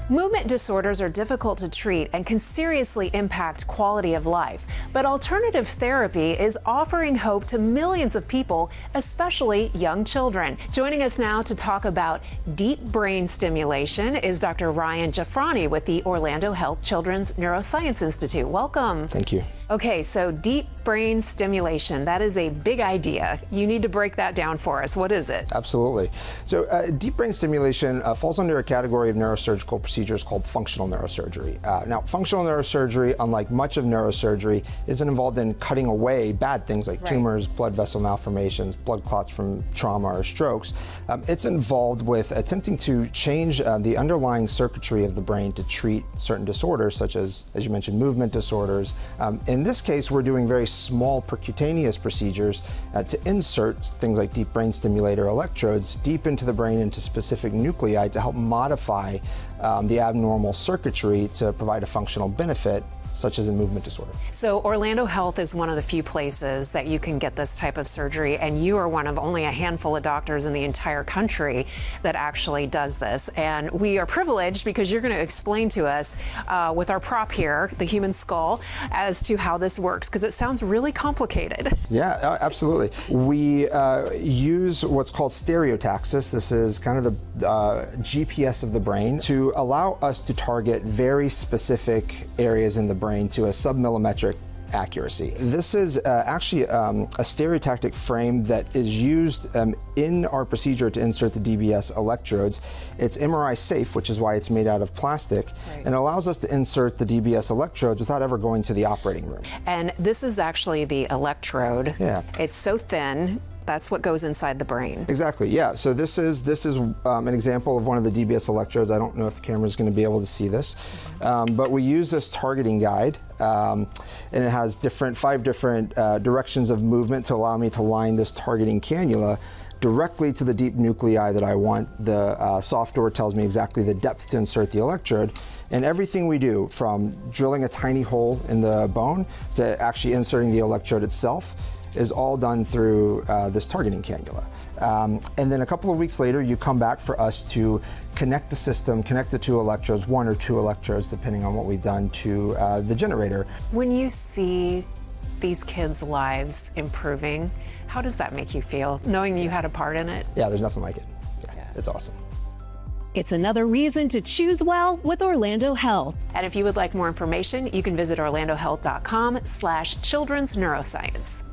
Movement disorders are difficult to treat and can seriously impact quality of life. But alternative therapy is offering hope to millions of people, especially young children. Joining us now to talk about deep brain stimulation is Dr. Ryan Jafrani with the Orlando Health Children's Neuroscience Institute. Welcome. Thank you. Okay, so deep brain stimulation, that is a big idea. You need to break that down for us. What is it? Absolutely. So deep brain stimulation falls under a category of neurosurgical procedures called functional neurosurgery. Now, functional neurosurgery, unlike much of neurosurgery, isn't involved in cutting away bad things like tumors, blood vessel malformations, blood clots from trauma or strokes. It's involved with attempting to change the underlying circuitry of the brain to treat certain disorders, such as you mentioned, movement disorders. In this case, we're doing very small percutaneous procedures to insert things like deep brain stimulator electrodes deep into the brain into specific nuclei to help modify the abnormal circuitry to provide a functional benefit, such as a movement disorder. So Orlando Health is one of the few places that you can get this type of surgery, and you are one of only a handful of doctors in the entire country that actually does this. And we are privileged because you're going to explain to us with our prop here, the human skull, as to how this works, because it sounds really complicated. Yeah, absolutely. We use what's called stereotaxis. This is kind of the GPS of the brain to allow us to target very specific areas in the brain to a submillimetric accuracy. This is actually a stereotactic frame that is used in our procedure to insert the DBS electrodes. It's MRI safe, which is why it's made out of plastic, and allows us to insert the DBS electrodes without ever going to the operating room. And this is actually the electrode. Yeah. It's so thin. That's what goes inside the brain. Exactly, yeah. So this is an example of one of the DBS electrodes. I don't know if the camera is going to be able to see this, but we use this targeting guide, and it has five different directions of movement to allow me to line this targeting cannula directly to the deep nuclei that I want. The software tells me exactly the depth to insert the electrode. And everything we do, from drilling a tiny hole in the bone to actually inserting the electrode itself, is all done through this targeting cannula. And then a couple of weeks later, you come back for us to connect the system, connect the two electrodes, one or two electrodes, depending on what we've done, to the generator. When you see these kids' lives improving, how does that make you feel, knowing you had a part in it? Yeah, there's nothing like it. Yeah. It's awesome. It's another reason to choose well with Orlando Health. And if you would like more information, you can visit orlandohealth.com/children's neuroscience.